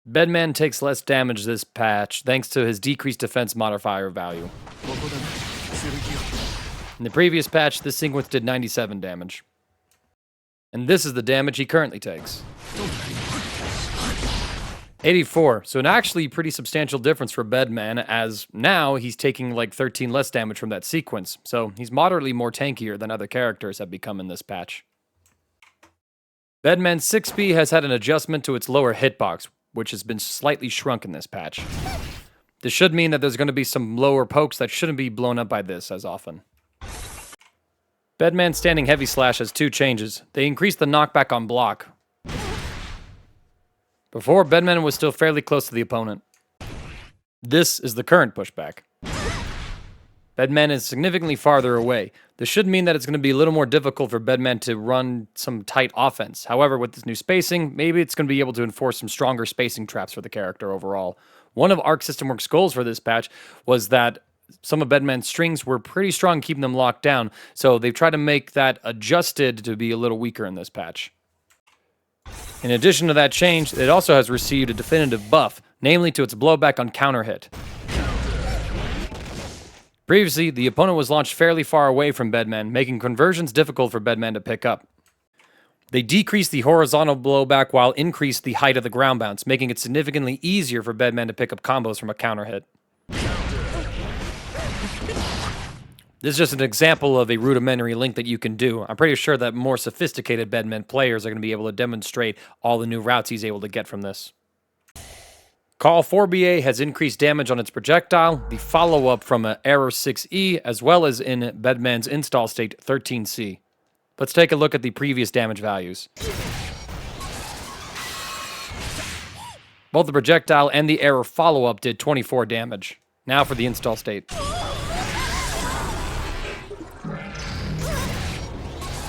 Bedman takes less damage this patch thanks to his decreased defense modifier value. In the previous patch, this sequence did 97 damage. And this is the damage he currently takes. 84, so an actually pretty substantial difference for Bedman, as now he's taking like 13 less damage from that sequence, so he's moderately more tankier than other characters have become in this patch. Bedman's 6B has had an adjustment to its lower hitbox, which has been slightly shrunk in this patch. This should mean that there's going to be some lower pokes that shouldn't be blown up by this as often. Bedman's standing heavy slash has two changes. They increase the knockback on block. Before, Bedman was still fairly close to the opponent. This is the current pushback. Bedman is significantly farther away. This should mean that it's going to be a little more difficult for Bedman to run some tight offense. However, with this new spacing, maybe it's going to be able to enforce some stronger spacing traps for the character overall. One of Arc System Works' goals for this patch was that some of Bedman's strings were pretty strong keeping them locked down, so they've tried to make that adjusted to be a little weaker in this patch. In addition to that change, it also has received a definitive buff, namely to its blowback on counter hit. Previously, the opponent was launched fairly far away from Bedman, making conversions difficult for Bedman to pick up. They decreased the horizontal blowback while increased the height of the ground bounce, making it significantly easier for Bedman to pick up combos from a counter hit. This is just an example of a rudimentary link that you can do. I'm pretty sure that more sophisticated Bedman players are going to be able to demonstrate all the new routes he's able to get from this. Call 4BA has increased damage on its projectile, the follow-up from Error 6E, as well as in Bedman's install state 13C. Let's take a look at the previous damage values. Both the projectile and the Error follow-up did 24 damage. Now for the install state.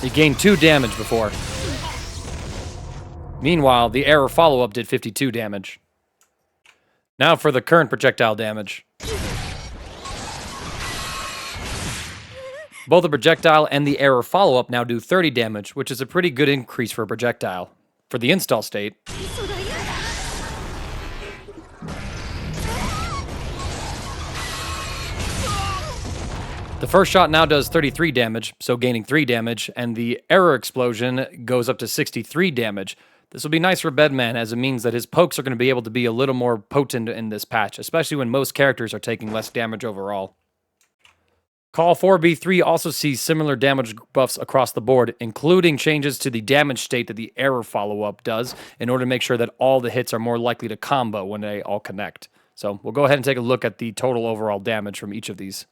It gained 2 damage before. Meanwhile, the Error follow-up did 52 damage. Now for the current projectile damage. Both the projectile and the Error follow-up now do 30 damage, which is a pretty good increase for a projectile. For the install state, the first shot now does 33 damage, so gaining 3 damage, and the Error explosion goes up to 63 damage. This will be nice for Bedman, as it means that his pokes are going to be able to be a little more potent in this patch, especially when most characters are taking less damage overall. Call 4B3 also sees similar damage buffs across the board, including changes to the damage state that the Error follow-up does, in order to make sure that all the hits are more likely to combo when they all connect. So we'll go ahead and take a look at the total overall damage from each of these.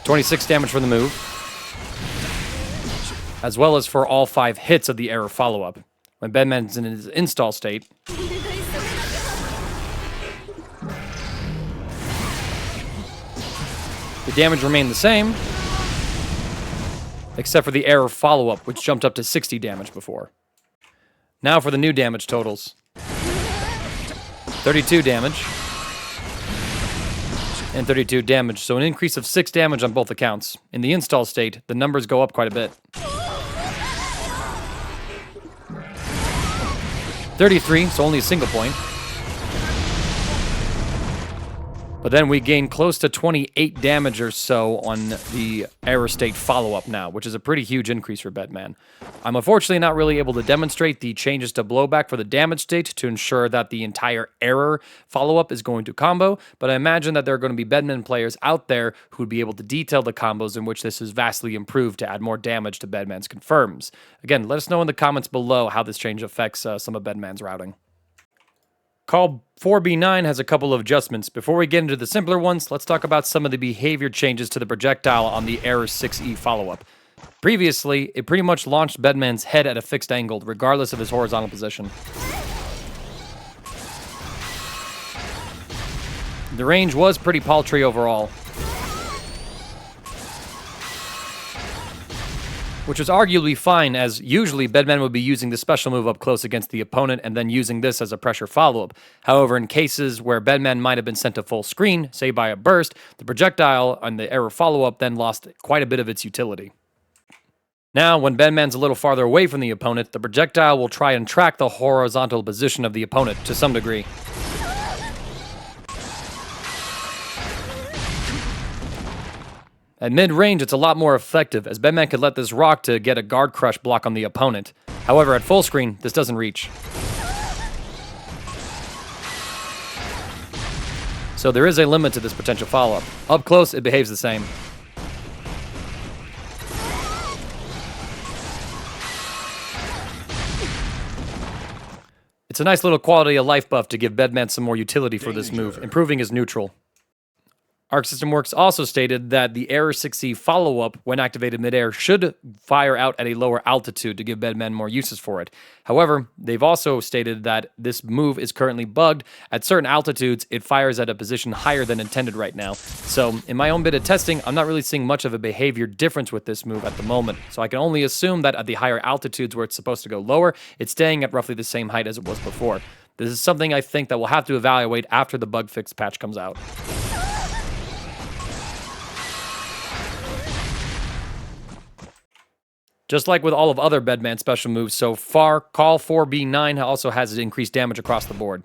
26 damage from the move, as well as for all 5 hits of the Error follow-up. When Bedman's in his install state, the damage remained the same, except for the Error follow-up, which jumped up to 60 damage before. Now for the new damage totals. 32 damage, and 32 damage, so an increase of 6 damage on both accounts. In the install state, the numbers go up quite a bit. 33, so only a single point. But then we gain close to 28 damage or so on the Error state follow-up now, which is a pretty huge increase for Bedman. I'm unfortunately not really able to demonstrate the changes to blowback for the damage state to ensure that the entire Error follow-up is going to combo, but I imagine that there are going to be Bedman players out there who would be able to detail the combos in which this is vastly improved to add more damage to Bedman's confirms. Again, let us know in the comments below how this change affects some of Bedman's routing. Call 4B9 has a couple of adjustments. Before we get into the simpler ones, let's talk about some of the behavior changes to the projectile on the Error 6E follow-up. Previously, it pretty much launched Bedman's head at a fixed angle, regardless of his horizontal position. The range was pretty paltry overall, which was arguably fine, as usually Bedman would be using the special move up close against the opponent and then using this as a pressure follow-up. However, in cases where Bedman might have been sent to full screen, say by a burst, the projectile on the Error follow-up then lost quite a bit of its utility. Now, when Bedman's a little farther away from the opponent, the projectile will try and track the horizontal position of the opponent to some degree. At mid-range, it's a lot more effective, as Bedman could let this rock to get a guard crush block on the opponent. However, at full screen, this doesn't reach. So there is a limit to this potential follow-up. Up close, it behaves the same. It's a nice little quality of life buff to give Bedman some more utility for this move, improving his neutral. Arc System Works also stated that the Error 6E follow-up, when activated midair, should fire out at a lower altitude to give Bedman more uses for it. However, they've also stated that this move is currently bugged. At certain altitudes, it fires at a position higher than intended right now. So, in my own bit of testing, I'm not really seeing much of a behavior difference with this move at the moment. So I can only assume that at the higher altitudes where it's supposed to go lower, it's staying at roughly the same height as it was before. This is something I think that we'll have to evaluate after the bug fix patch comes out. Just like with all of other Bedman special moves so far, Call 4B9 also has increased damage across the board.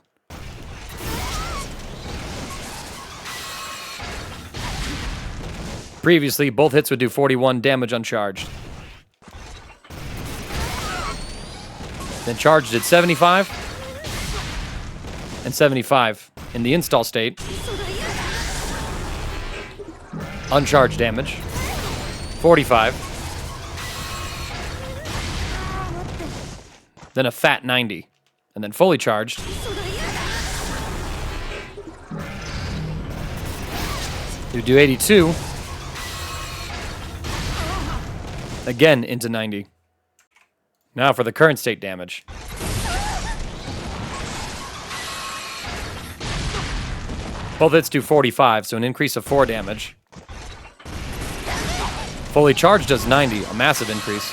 Previously, both hits would do 41 damage uncharged. Then charged did 75 and 75 in the install state. Uncharged damage, 45. Then a fat 90, and then fully charged. You do 82. Again into 90. Now for the current state damage. Both hits do 45, so an increase of 4 damage. Fully charged does 90, a massive increase.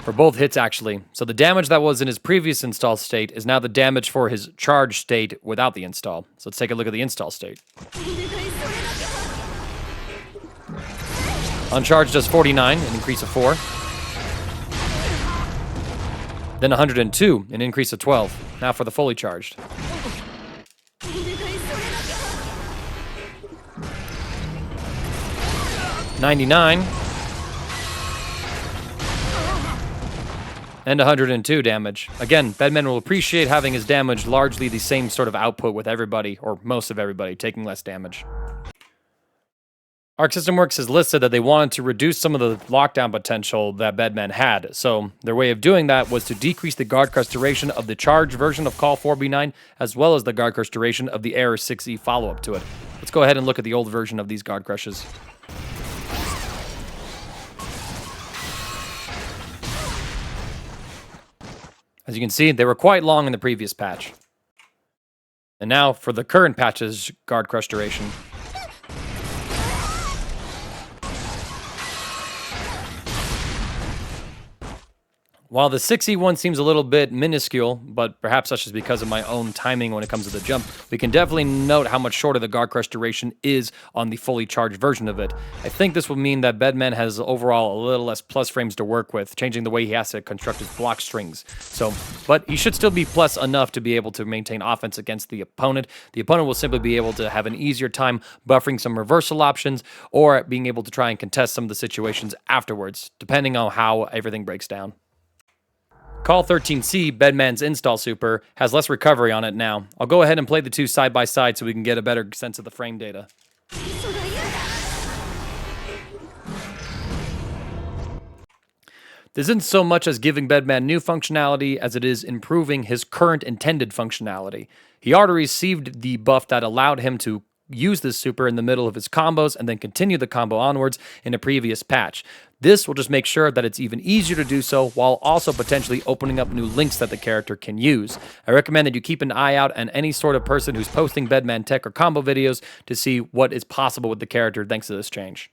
For both hits, actually. So the damage that was in his previous install state is now the damage for his charge state without the install. So let's take a look at the install state. Uncharged does 49, an increase of 4. Then 102, an increase of 12. Now for the fully charged. 99. And 102 damage. Again, Bedman will appreciate having his damage largely the same sort of output with everybody, or most of everybody, taking less damage. Arc System Works has listed that they wanted to reduce some of the lockdown potential that Bedman had, so their way of doing that was to decrease the guard crush duration of the charge version of Call 4B9, as well as the guard crush duration of the Error 6E follow-up to it. Let's go ahead and look at the old version of these guard crushes. As you can see, they were quite long in the previous patch. And now for the current patch's guard crush duration. While the 6E one seems a little bit minuscule, but perhaps that's just because of my own timing when it comes to the jump, we can definitely note how much shorter the guard crush duration is on the fully charged version of it. I think this will mean that Bedman has overall a little less plus frames to work with, changing the way he has to construct his block strings. But he should still be plus enough to be able to maintain offense against the opponent. The opponent will simply be able to have an easier time buffering some reversal options or being able to try and contest some of the situations afterwards, depending on how everything breaks down. Call 13C, Bedman's install super, has less recovery on it now. I'll go ahead and play the two side by side so we can get a better sense of the frame data. This isn't so much as giving Bedman new functionality as it is improving his current intended functionality. He already received the buff that allowed him to use this super in the middle of his combos and then continue the combo onwards in a previous patch. This will just make sure that it's even easier to do so while also potentially opening up new links that the character can use. I recommend that you keep an eye out on any sort of person who's posting Bedman tech or combo videos to see what is possible with the character thanks to this change.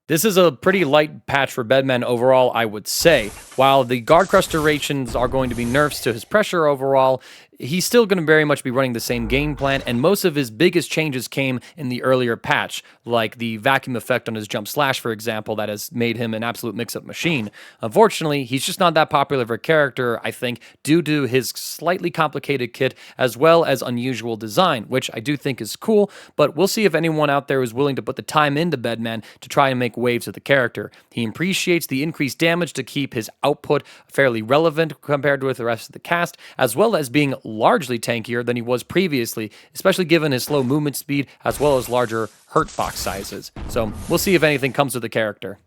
This is a pretty light patch for Bedman overall, I would say. While the guard crush durations are going to be nerfs to his pressure overall, he's still going to very much be running the same game plan, and most of his biggest changes came in the earlier patch, like the vacuum effect on his jump slash, for example, that has made him an absolute mix-up machine. Unfortunately, he's just not that popular of a character, I think, due to his slightly complicated kit as well as unusual design, which I do think is cool, but we'll see if anyone out there is willing to put the time into Bedman to try and make waves with the character. He appreciates the increased damage to keep his output fairly relevant compared with the rest of the cast, as well as being largely tankier than he was previously, especially given his slow movement speed as well as larger hurt box sizes. So we'll see if anything comes with the character.